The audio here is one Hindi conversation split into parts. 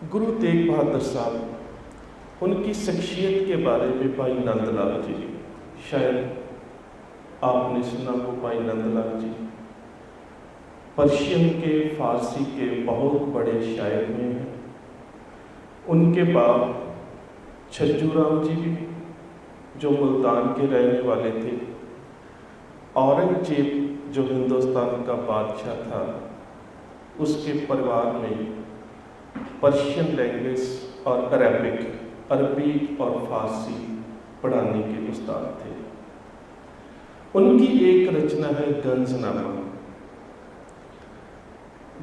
गुरु तेग बहादुर साहब, उनकी शख्सियत के बारे में भाई नंदलाल जी, शायद आपने सुना हो। भाई नंदलाल जी पर्शियन के, फारसी के बहुत बड़े शायर में हैं। उनके बाप छज्जूराम जी भी, जो मुल्तान के रहने वाले थे। औरंगजेब जो हिंदुस्तान का बादशाह था, उसके परिवार में पर्शियन लैंग्वेज और अरबिक, अरबी और फारसी पढ़ाने के उस्ताद थे। उनकी एक रचना है गंजनामा।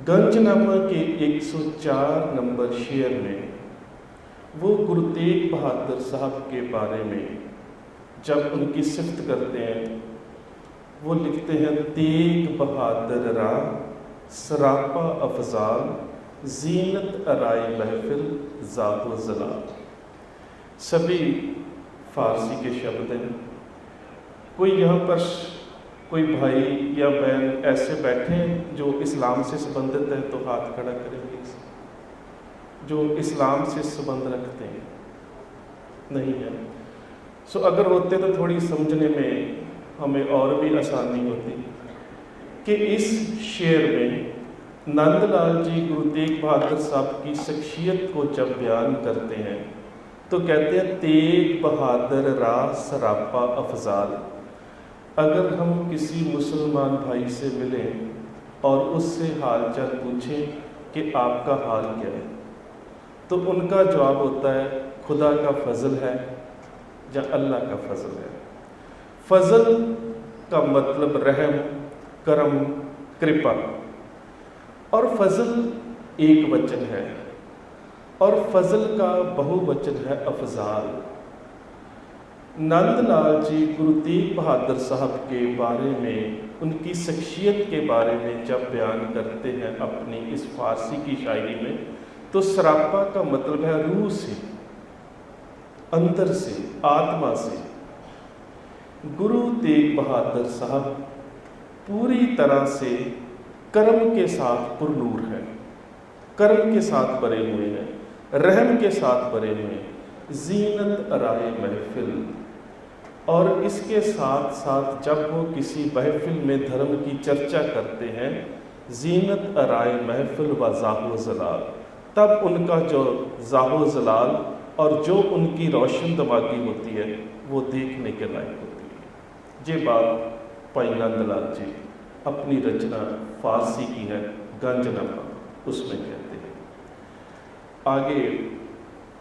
गंजनामा के 104 नंबर शेर में वो गुरु तेग बहादुर साहब के बारे में जब उनकी सिफ्त करते हैं, वो लिखते हैं, तेग बहादुर रा सरापा अफजाल, जीनत अराय महफिल ज़ातो ज़लाल। सभी फारसी के शब्द हैं। कोई यहाँ पर कोई भाई या बहन ऐसे बैठे हैं जो इस्लाम से संबंधित है तो हाथ खड़ा करेंगे। जो इस्लाम से संबंध रखते हैं नहीं है। सो अगर होते तो थोड़ी समझने में हमें और भी आसानी होती कि इस शेर में नंदलाल जी गुरु तेग बहादुर साहब की शख्सियत को जब बयान करते हैं तो कहते हैं, तेग बहादुर रा सरापा अफजाल। अगर हम किसी मुसलमान भाई से मिलें और उससे हालचाल पूछें कि आपका हाल क्या है, तो उनका जवाब होता है, खुदा का फजल है या अल्लाह का फजल है। फजल का मतलब रहम, करम, कृपा, और फजल एक वचन है और फजल का बहुवचन है अफजाल। नंदलाल जी गुरु तेग बहादुर साहब के बारे में, उनकी शख्सियत के बारे में जब बयान करते हैं अपनी इस फारसी की शायरी में, तो सरापा का मतलब है रूह से, अंदर से, आत्मा से। गुरु तेग बहादुर साहब पूरी तरह से कर्म के साथ पुरनूर है, कर्म के साथ भरे हुए हैं, रहम के साथ भरे हुए हैं, जीनत अराए महफिल। और इसके साथ साथ जब वो किसी महफिल में धर्म की चर्चा करते हैं, जीनत अराए महफिल व ज़ाहो ज़लाल, तब उनका जो ज़ाहो ज़लाल और जो उनकी रोशन दमागी होती है वो देखने के लायक होती है। ये बात भाई नंदलाल जी अपनी रचना फारसी की है गंजनामा, उसमें कहते हैं। आगे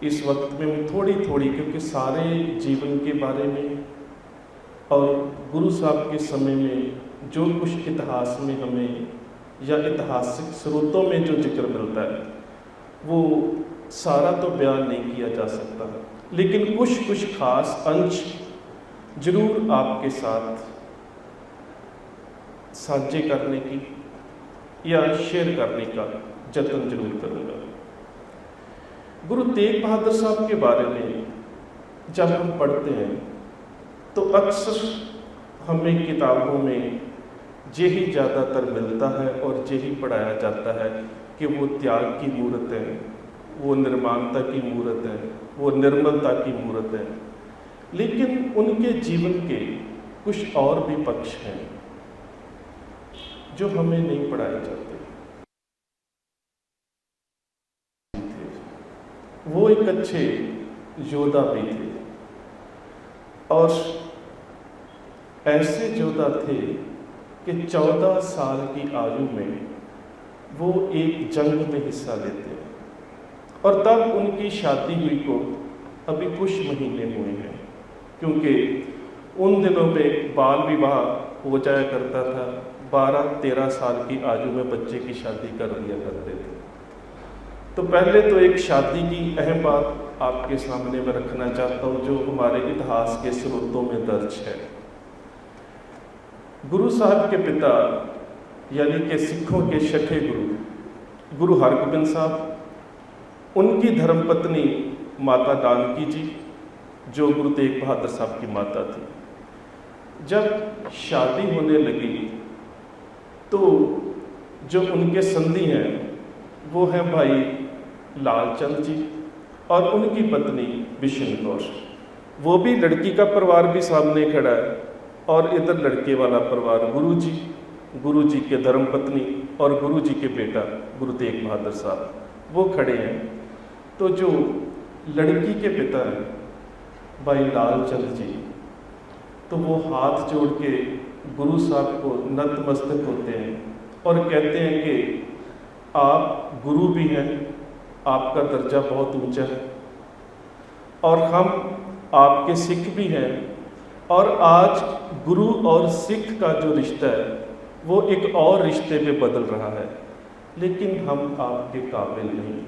इस वक्त में थोड़ी थोड़ी, क्योंकि सारे जीवन के बारे में और गुरु साहब के समय में जो कुछ इतिहास में हमें या ऐतिहासिक स्रोतों में जो जिक्र मिलता है वो सारा तो बयान नहीं किया जा सकता, लेकिन कुछ कुछ खास अंश जरूर आपके साथ साझे करने की या शेयर करने का जतन जरूर करूँगा। गुरु तेग बहादुर साहब के बारे में जब हम पढ़ते हैं तो अक्सर हमें किताबों में यही ज़्यादातर मिलता है और यही पढ़ाया जाता है कि वो त्याग की मूर्त है, वो निर्माणता की मूर्त है, वो निर्मलता की मूर्त है। लेकिन उनके जीवन के कुछ और भी पक्ष हैं जो हमें नहीं पढ़ाए जाते। वो एक अच्छे योद्धा भी थे और ऐसे योद्धा थे कि 14 साल की आयु में वो एक जंग में हिस्सा लेते हैं और तब उनकी शादी हुई को अभी कुछ महीने हुए हैं, क्योंकि उन दिनों में बाल विवाह हो जाया करता था। 12-13 साल की आयु में बच्चे की शादी कर दिया करते थे। तो पहले तो एक शादी की अहम बात आपके सामने मैं रखना चाहता हूँ जो हमारे इतिहास के स्रोतों में दर्ज है। गुरु साहब के पिता यानी कि सिखों के छठे गुरु हरगोबिंद साहब, उनकी धर्मपत्नी माता जानकी जी जो गुरु तेग बहादुर साहब की माता थी, जब शादी होने लगी तो जो उनके संधी हैं वो हैं भाई लालचंद जी और उनकी पत्नी बिशन कौर। वो भी, लड़की का परिवार भी सामने खड़ा है और इधर लड़के वाला परिवार, गुरु जी के धर्मपत्नी और गुरु जी के बेटा गुरु तेग बहादुर साहब, वो खड़े हैं। तो जो लड़की के पिता हैं भाई लालचंद जी, तो वो हाथ जोड़ के गुरु साहब को नतमस्तक होते हैं और कहते हैं कि आप गुरु भी हैं, आपका दर्जा बहुत ऊंचा है और हम आपके सिख भी हैं, और आज गुरु और सिख का जो रिश्ता है वो एक और रिश्ते में बदल रहा है, लेकिन हम आपके काबिल नहीं।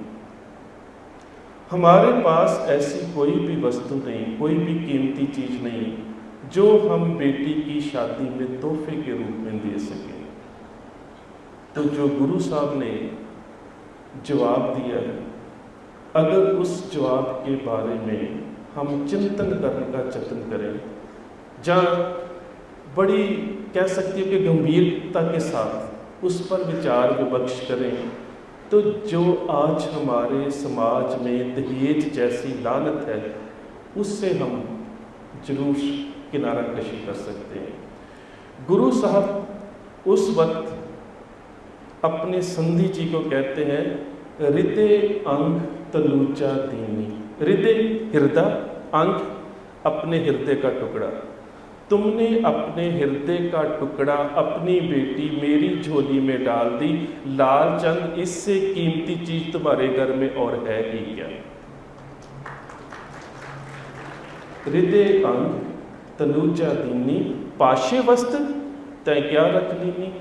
हमारे पास ऐसी कोई भी वस्तु नहीं, कोई भी कीमती चीज़ नहीं जो हम बेटी की शादी में तोहफे के रूप में दे सकें। तो जो गुरु साहब ने जवाब दिया है, अगर उस जवाब के बारे में हम चिंतन करने का जतन करें, जहाँ बड़ी कह सकती है कि गंभीरता के साथ उस पर विचार विमर्श करें, तो जो आज हमारे समाज में दहेज जैसी लानत है, उससे हम जरूर किनारा कशी कर सकते हैं। गुरु साहब उस वक्त अपने संधि जी को कहते हैं, हृदय अंग तनुजा दीनी। हृदय हृदय, अंग अपने हृदय का टुकड़ा। तुमने अपने हृदय का टुकड़ा अपनी बेटी मेरी झोली में डाल दी, लालचंद इससे कीमती चीज तुम्हारे घर में और है ही क्या। हृदय अंग तनुजा दीनी, पाशे वस्त्र तय क्या रख लीनी।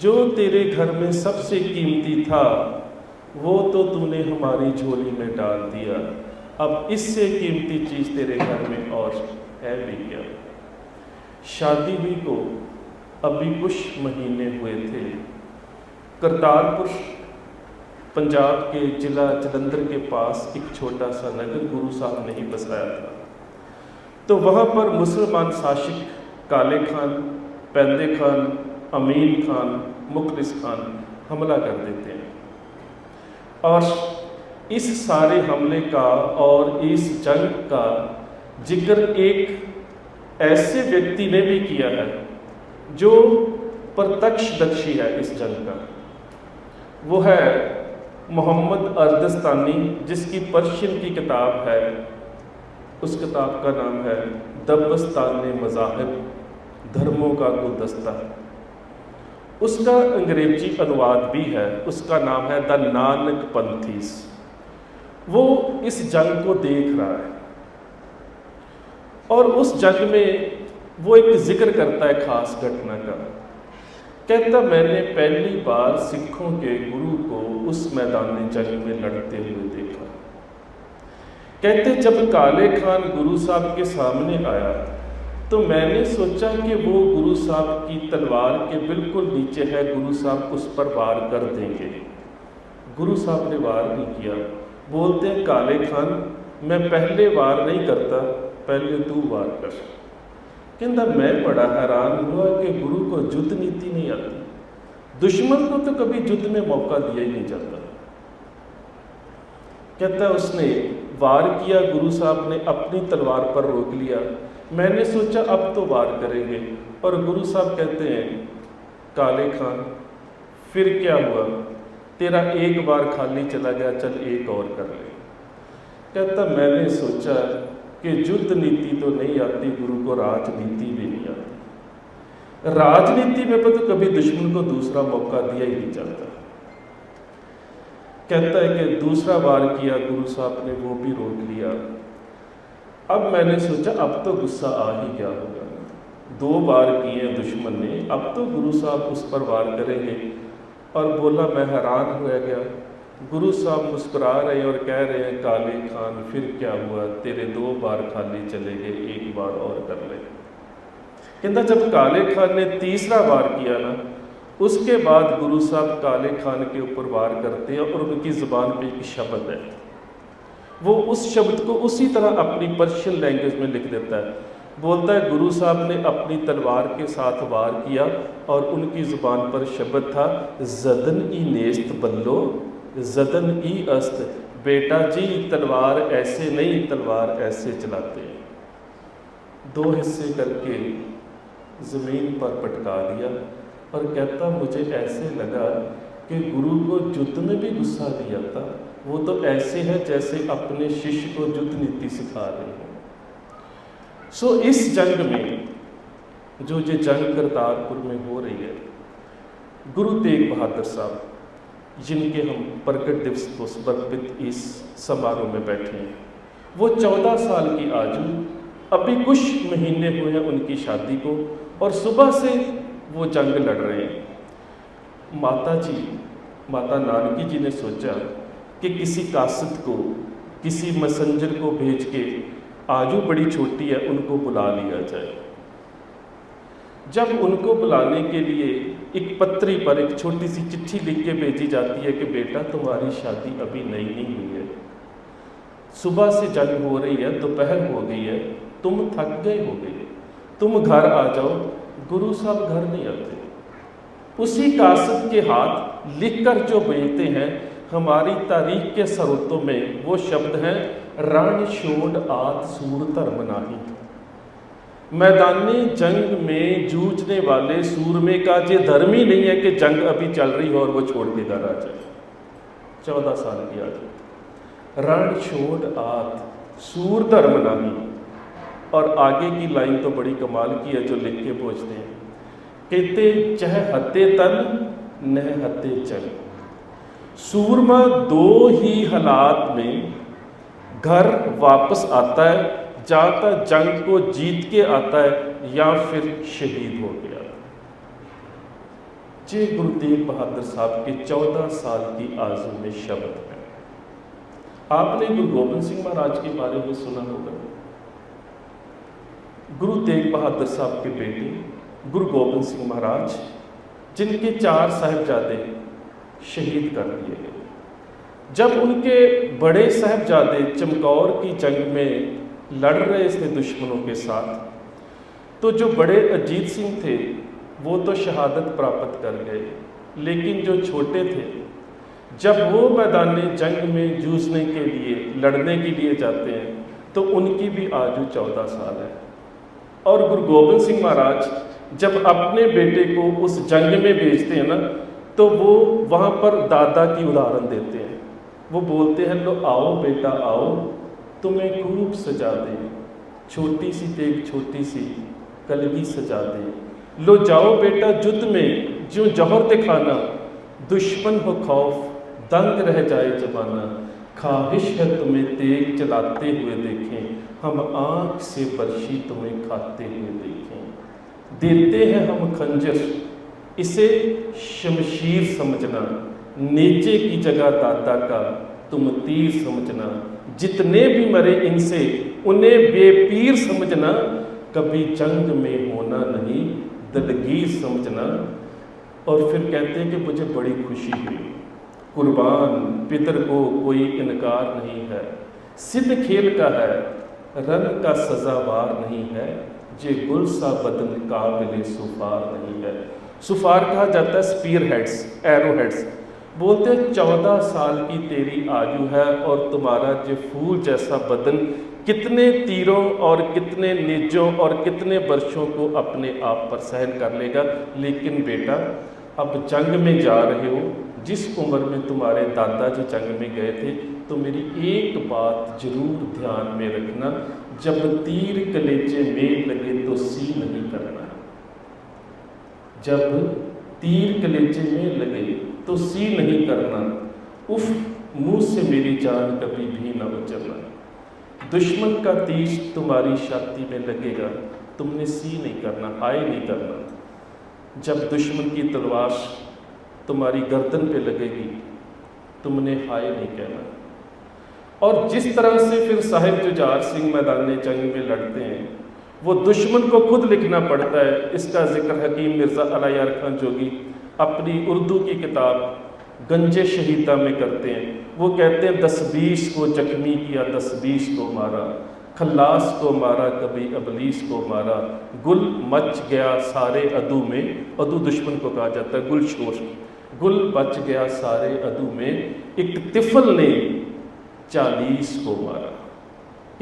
जो तेरे घर में सबसे कीमती था वो तो तूने हमारी झोली में डाल दिया, अब इससे कीमती चीज तेरे घर में और है भी क्या। शादी हुई को अभी कुछ महीने हुए थे। करतारपुर पंजाब के जिला जलंधर के पास एक छोटा सा नगर गुरु साहब ने ही बसाया था। तो वहाँ पर मुसलमान शासक काले खान, पैंदे खान, अमीन खान, मुखलिस खान हमला कर देते हैं, और इस सारे हमले का और इस जंग का जिक्र एक ऐसे व्यक्ति ने भी किया है जो प्रत्यक्षदर्शी है इस जंग का। वो है मोहम्मद अर्दस्तानी, जिसकी पर्शियन की किताब है, उस किताब का नाम है दबस्तान मज़ाहिब, धर्मों का गुलदस्ता। उसका अंग्रेजी अनुवाद भी है, उसका नाम है द नानक पंथीस। वो इस जंग को देख रहा है और उस जंग में वो एक जिक्र करता है खास घटना का। कहता, मैंने पहली बार सिखों के गुरु को उस मैदान जंग में लड़ते हुए देखा। कहते, जब काले खान गुरु साहब के सामने आया तो मैंने सोचा कि वो गुरु साहब की तलवार के बिल्कुल नीचे है, गुरु साहब उस पर वार कर देंगे। गुरु साहब ने वार नहीं किया। बोलते हैं, काले खान मैं पहले वार नहीं करता, पहले तू वार कर। कहता, मैं बड़ा हैरान हुआ कि गुरु को युद्ध नीति नहीं आती, दुश्मन को तो कभी युद्ध में मौका दिया ही नहीं जाता। कहता, उसने वार किया, गुरु साहब ने अपनी तलवार पर रोक लिया। मैंने सोचा अब तो वार करेंगे, और गुरु साहब कहते हैं, काले खान फिर क्या हुआ, तेरा एक बार खाली चला गया, चल एक और कर ले। कहता, मैंने सोचा कि युद्ध नीति तो नहीं आती गुरु को, राजनीति भी नहीं आती। राजनीति में तो कभी दुश्मन को दूसरा मौका दिया ही नहीं जाता। कहता है कि दूसरा वार किया गुरु साहब ने, वो भी रोक लिया। अब मैंने सोचा अब तो गुस्सा आ ही गया होगा, 2 बार किए दुश्मन ने, अब तो गुरु साहब उस पर वार करेंगे। और बोला, मैं हैरान हो गया। गुरु साहब मुस्कुरा रहे हैं और कह रहे हैं, काले खान फिर क्या हुआ, तेरे 2 बार खाली चले गए, एक बार और कर ले। कहता, जब काले खान ने तीसरा वार किया ना, उसके बाद गुरु साहब काले खान के ऊपर वार करते हैं और उनकी ज़ुबान पे एक शब्द है, वो उस शब्द को उसी तरह अपनी पर्शियन लैंग्वेज में लिख देता है। बोलता है, गुरु साहब ने अपनी तलवार के साथ वार किया और उनकी ज़ुबान पर शब्द था, जदन ई नेस्त बल्लो जदन ई अस्त, बेटा जी तलवार ऐसे नहीं, तलवार ऐसे चलाते हैं। 2 हिस्से करके ज़मीन पर पटका दिया और कहता मुझे ऐसे लगा कि गुरु को युद्ध में भी गुस्सा नहीं आता, वो तो ऐसे है जैसे अपने शिष्य को युद्ध नीति सिखा रहे हैं। सो इस जंग में, जो ये जंग करतारपुर में हो रही है, गुरु तेग बहादुर साहब जिनके हम प्रकट दिवस को समर्पित इस समारोह में बैठे हैं, वो 14 साल की आयु, अभी कुछ महीने हुए हैं उनकी शादी को, और सुबह से वो जंग लड़ रहे हैं। माता नानकी जी ने सोचा कि किसी कासिद को, किसी मैसेंजर को भेज के, आयु बड़ी छोटी है, उनको बुला लिया जाए। जब उनको बुलाने के लिए एक पत्री पर एक छोटी सी चिट्ठी लिख के भेजी जाती है कि बेटा तुम्हारी शादी अभी नई नहीं हुई है, सुबह से जंग हो रही है, दोपहर हो गई है, तुम थक गए हो गए, तुम घर आ जाओ। गुरु साहब घर नहीं आते, उसी कासिद के हाथ लिखकर जो भेजते हैं। हमारी तारीख के स्रोतों में वो शब्द हैं, रण छोड़ आत सूर धर्म नाही। मैदानी जंग में जूझने वाले सूरमे का ये धर्म ही नहीं है कि जंग अभी चल रही हो और वो छोड़ के घर आ जाए। 14 साल की आयु, रण छोड़ आत सूर धर्म नाही। और आगे की लाइन तो बड़ी कमाल की है जो लिख के पहुँचते हैं, कहते चह हते तन नह हते चल। सूरमा 2 ही हालात में घर वापस आता है, जाता जंग को जीत के आता है या फिर शहीद हो गया। ये गुरु तेग बहादुर साहब के 14 साल की आयु में शब्द है। आपने गुरु गोबिंद सिंह महाराज के बारे में सुना होगा। गुरु तेग बहादुर साहब के बेटे गुरु गोबिंद सिंह महाराज, जिनके 4 साहिबजादे शहीद कर दिए गए। जब उनके बड़े साहिबजादे चमकौर की जंग में लड़ रहे थे दुश्मनों के साथ, तो जो बड़े अजीत सिंह थे वो तो शहादत प्राप्त कर गए, लेकिन जो छोटे थे, जब वो मैदान जंग में जूझने के लिए, लड़ने के लिए जाते हैं, तो उनकी भी आयु 14 साल है। और गुरु गोबिंद सिंह महाराज जब अपने बेटे को उस जंग में भेजते हैं ना, तो वो वहाँ पर दादा की उदाहरण देते हैं। वो बोलते हैं, लो आओ बेटा आओ, तुम्हें खूब सजा दे, छोटी सी तेग छोटी सी कलगी सजा दे। लो जाओ बेटा युद्ध में, जो जौहर दिखाना, दुश्मन हो खौफ, दंग रह जाए जमाना। ख्वाहिश है तुम्हें तेग चलाते हुए देखें, हम आँख से बर्शी तुम्हें खाते हुए देखें। देते हैं हम खंजर, इसे शमशीर समझना, नीचे की जगह दादा का तुम तीर समझना। जितने भी मरे इनसे उन्हें बेपीर समझना, कभी जंग में होना नहीं दलगीर समझना। और फिर कहते हैं कि मुझे बड़ी खुशी हुई, कुर्बान पितर को कोई इनकार नहीं है, सिद्ध खेल का है रन का सजावार नहीं है, जे गुल सा बदन काबिल सुफार नहीं है। सुफार कहा जाता है स्पीयर हेड्स, एरो हेड्स। बोलते हैं 14 साल की तेरी आयु है और तुम्हारा जो फूल जैसा बदन कितने तीरों और कितने निजों और कितने वर्षों को अपने आप पर सहन कर लेगा। लेकिन बेटा अब जंग में जा रहे हो, जिस उम्र में तुम्हारे दादाजी जंग में गए थे, तो मेरी एक बात जरूर ध्यान में रखना, जब तीर कलेजे में लगे तो सी नहीं करना। जब तीर कलेजे में लगे तो सी नहीं करना, उफ मुंह से मेरी जान कभी भी न उचलना। दुश्मन का तीर तुम्हारी छाती में लगेगा, तुमने सी नहीं करना, हाय नहीं करना। जब दुश्मन की तलवार तुम्हारी गर्दन पे लगेगी, तुमने हाय नहीं कहना। और जिस तरह से फिर साहिब जुझार सिंह मैदान जंग में लड़ते हैं, वो दुश्मन को खुद लिखना पड़ता है। इसका जिक्र हकीम मिर्ज़ा अली यार खान जोगी अपनी उर्दू की किताब गंजे शहीदा में करते हैं। वो कहते हैं 10-20 को जख्मी किया, 10-20 को मारा, खल्लास को मारा, कभी अबलीस को मारा, गुल मच गया सारे अदू में। अदू दुश्मन को कहा जाता है, गुलशोर। गुल बच गया सारे अदू में, एक तिफल ने 40 को मारा।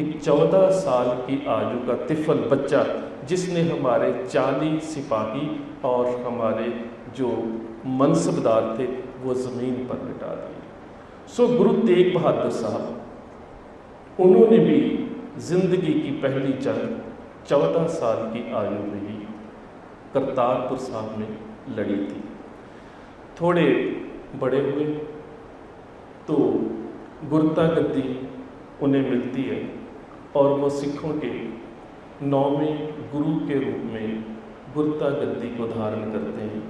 एक 14 साल की आयु का तिफल बच्चा जिसने हमारे 40 सिपाही और हमारे जो मनसबदार थे वो ज़मीन पर लिटा दिए। सो गुरु तेग बहादुर साहब, उन्होंने भी ज़िंदगी की पहली जंग 14 साल की आयु में ही करतारपुर साहब में लड़ी थी। थोड़े बड़े हुए तो गुरता गद्दी उन्हें मिलती है और वो सिखों के 9वें गुरु के रूप में गुरता गद्दी को धारण करते हैं।